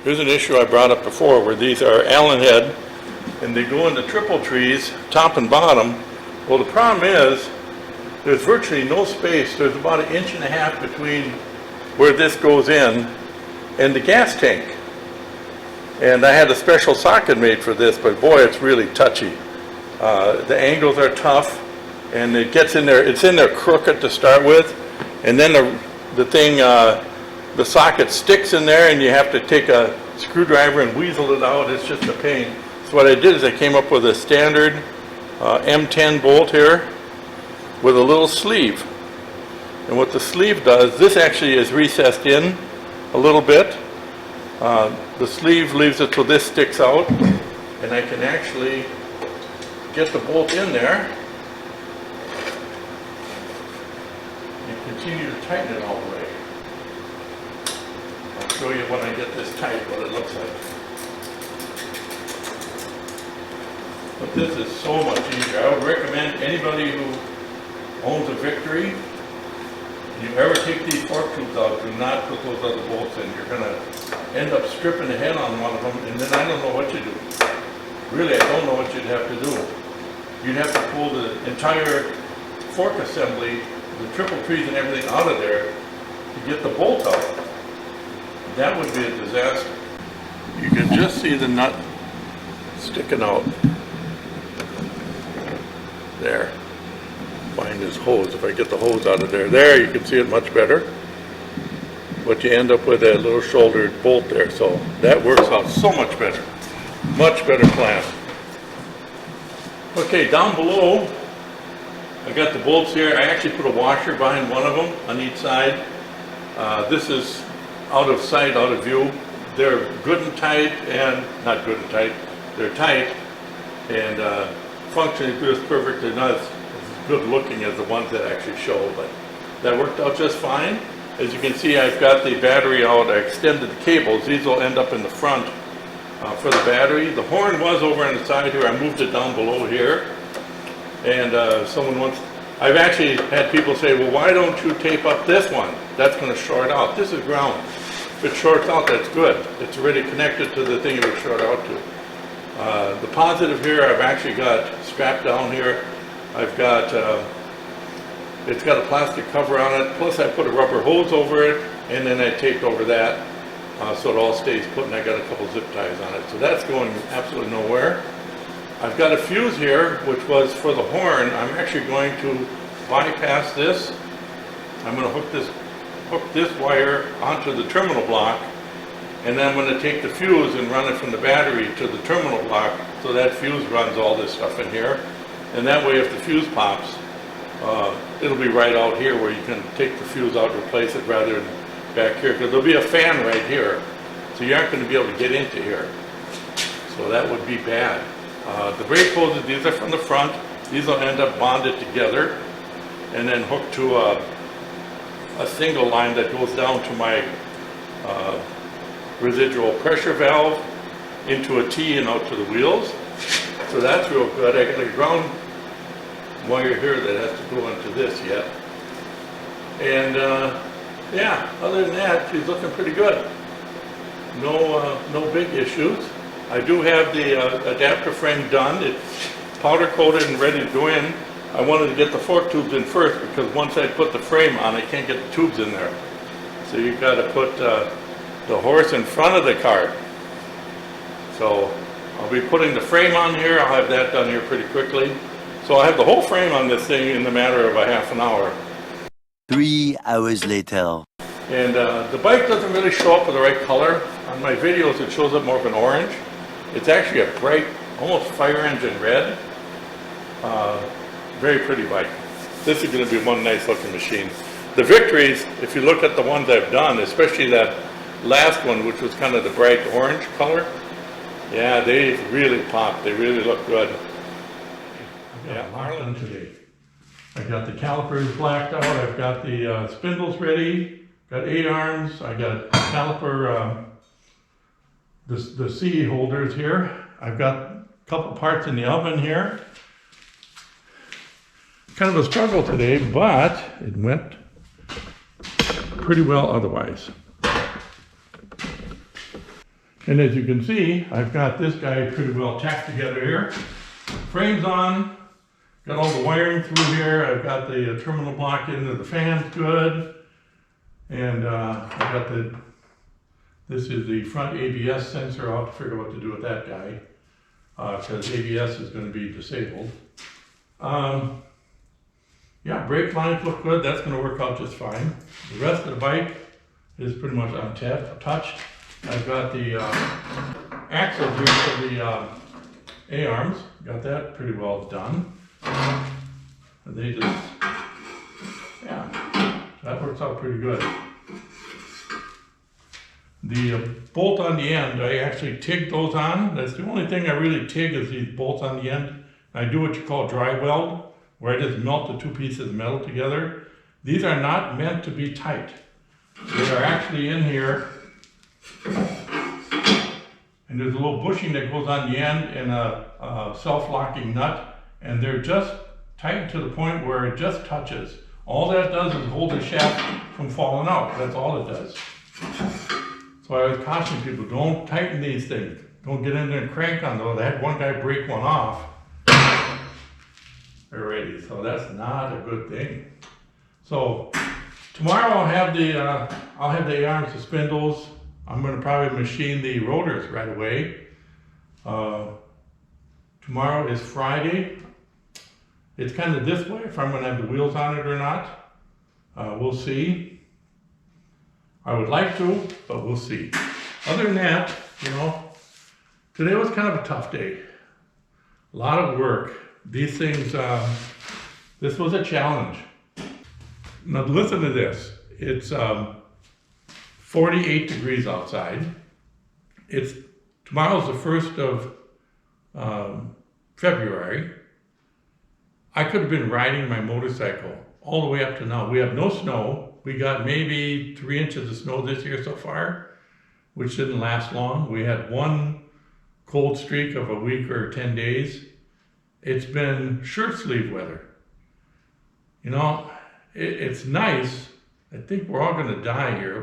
Here's an issue I brought up before where these are Allen head and they go into triple trees, top and bottom. Well, the problem is there's virtually no space. There's about 1.5 inches between where this goes in and the gas tank. And I had a special socket made for this, but boy, it's really touchy. The angles are tough and it gets in there, it's in there crooked to start with, and then the socket sticks in there and you have to take a screwdriver and weasel it out. It's just a pain. So what I did is I came up with a standard M10 bolt here with a little sleeve. And what the sleeve does, this actually is recessed in a little bit. The sleeve leaves it so this sticks out, and I can actually get the bolt in there and continue to tighten it all the way. I'll show you when I get this tight what it looks like. But this is so much easier. I would recommend anybody who owns a Victory, if you ever take these fork tubes out, do not put those other bolts in. You're going to end up stripping the head on one of them, and then I don't know what you do. Really, I don't know what you'd have to do. You'd have to pull the entire fork assembly, the triple trees and everything out of there to get the bolt out. That would be a disaster. You can just see the nut sticking out. There. Find this hose. If I get the hose out of there, you can see it much better. But you end up with a little shouldered bolt there, so that works out so much better. Much better plan. Okay, down below, I got the bolts here. I actually put a washer behind one of them on each side. This is out of sight, out of view. They're good and tight, and not good and tight. They're tight and functioning just perfectly. Not as good looking as the ones that actually show, but that worked out just fine. As you can see, I've got the battery out. I extended the cables. These will end up in the front for the battery. The horn was over on the side here. I moved it down below here. And I've actually had people say, well, why don't you tape up this one? That's going to short out. This is ground. If it shorts out, that's good. It's already connected to the thing it would short out to. The positive here, I've actually got strapped down here. I've got, it's got a plastic cover on it, plus I put a rubber hose over it, and then I taped over that so it all stays put, and I got a couple zip ties on it. So that's going absolutely nowhere. I've got a fuse here, which was for the horn. I'm actually going to bypass this. I'm going to hook this wire onto the terminal block, and then I'm going to take the fuse and run it from the battery to the terminal block, so that fuse runs all this stuff in here. And that way, if the fuse pops, it'll be right out here where you can take the fuse out and replace it rather than back here, because there'll be a fan right here, so you aren't going to be able to get into here. So that would be bad. The brake hoses, these are from the front. These will end up bonded together and then hooked to a single line that goes down to my residual pressure valve into a T and out to the wheels. So that's real good. I got a ground wire here that has to go into this yet. And yeah, other than that, she's looking pretty good. No big issues. I do have the adapter frame done. It's powder coated and ready to go in. I wanted to get the fork tubes in first because once I put the frame on, I can't get the tubes in there. So you've got to put the horse in front of the cart. So I'll be putting the frame on here. I'll have that done here pretty quickly. So I'll have the whole frame on this thing in the matter of a half an hour. 3 hours later. And the bike doesn't really show up with the right color. On my videos, it shows up more of an orange. It's actually a bright, almost fire engine red. Very pretty bike. This is going to be one nice looking machine. The Victories, if you look at the ones I've done, especially that last one, which was kind of the bright orange color, yeah, they really pop. They really look good. Yeah, Marlin today. I got the calipers blacked out. I've got the spindles ready. Got 8 arms. I got caliper, the C holders here. I've got a couple parts in the oven here. Kind of a struggle today, but it went pretty well otherwise. And as you can see, I've got this guy pretty well tacked together here. Frames on, got all the wiring through here. I've got the terminal block into the fans good. And I've got this is the front ABS sensor. I'll have to figure out what to do with that guy. Because ABS is going to be disabled. Yeah, brake lines look good. That's going to work out just fine. The rest of the bike is pretty much untouched. I've got the axle here for the A-arms. Got that pretty well done. And they just, yeah, that works out pretty good. The bolt on the end, I actually TIG those on. That's the only thing I really TIG is these bolts on the end. I do what you call dry weld, where I just melt the two pieces of metal together. These are not meant to be tight. They are actually in here, and there's a little bushing that goes on the end and a self-locking nut, and they're just tightened to the point where it just touches. All that does is hold the shaft from falling out. That's all it does. So I always caution people, don't tighten these things. Don't get in there and crank on those. I had one guy break one off already, so that's not a good thing. So tomorrow I'll have the A-arms, the spindles. I'm going to probably machine the rotors right away. Tomorrow is Friday. It's kind of this way if I'm going to have the wheels on it or not. We'll see. I would like to, but we'll see. Other than that, you know, today was kind of a tough day. A lot of work. These things, this was a challenge. Now listen to this. It's 48 degrees outside. Tomorrow's the 1st of February. I could have been riding my motorcycle all the way up to now. We have no snow. We got maybe 3 inches of snow this year so far, which didn't last long. We had one cold streak of a week or 10 days. It's been shirt sleeve weather. You know, it's nice. I think we're all gonna die here,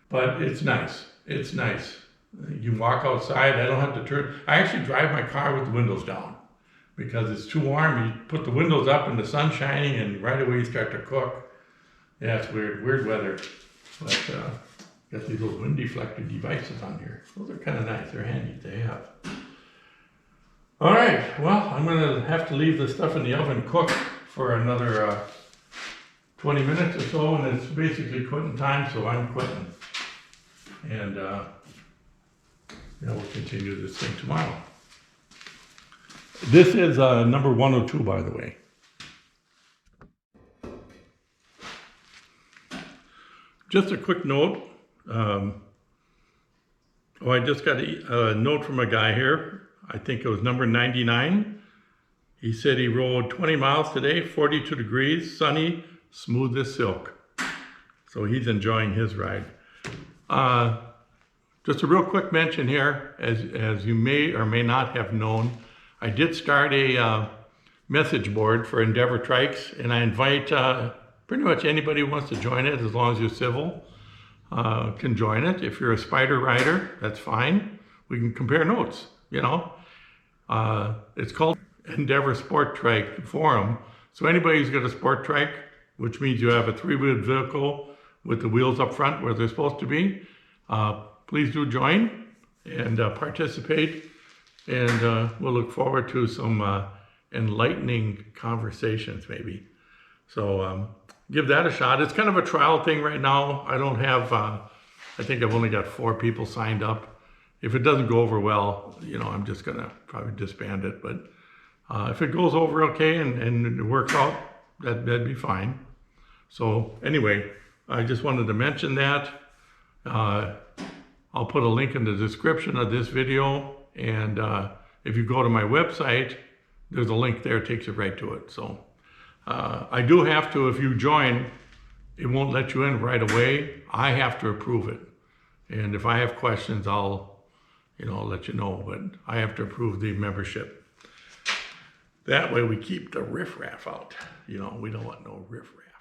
but it's nice. It's nice. You can walk outside. I don't have to turn. I actually drive my car with the windows down because it's too warm. You put the windows up and the sun's shining and right away you start to cook. Yeah, it's weird weather. But got these little wind deflector devices on here. Those are kind of nice. They're handy to have. All right, well, I'm gonna have to leave the stuff in the oven cook for another 20 minutes or so, and it's basically quitting time, so I'm quitting. And we'll continue this thing tomorrow. This is number 102, by the way. Just a quick note. I just got a note from a guy here. I think it was number 99. He said he rode 20 miles today, 42 degrees, sunny, smooth as silk. So he's enjoying his ride. Just a real quick mention here, as you may or may not have known, I did start a message board for Endeavor Trikes, and I invite pretty much anybody who wants to join it, as long as you're civil, can join it. If you're a spider rider, that's fine. We can compare notes, you know. It's called Endeavor Sport Trike Forum. So anybody who's got a sport trike, which means you have a 3-wheeled vehicle with the wheels up front where they're supposed to be, please do join and participate. And we'll look forward to some enlightening conversations maybe. So give that a shot. It's kind of a trial thing right now. I don't have, I think I've only got 4 people signed up. If it doesn't go over well, you know, I'm just gonna probably disband it. But if it goes over okay and it works out, that'd be fine. So anyway, I just wanted to mention that. I'll put a link in the description of this video. And if you go to my website, there's a link there, it takes you right to it. So I do have to, if you join, it won't let you in right away. I have to approve it. And if I have questions, I'll let you know, but I have to approve the membership. That way we keep the riffraff out. You know, we don't want no riffraff.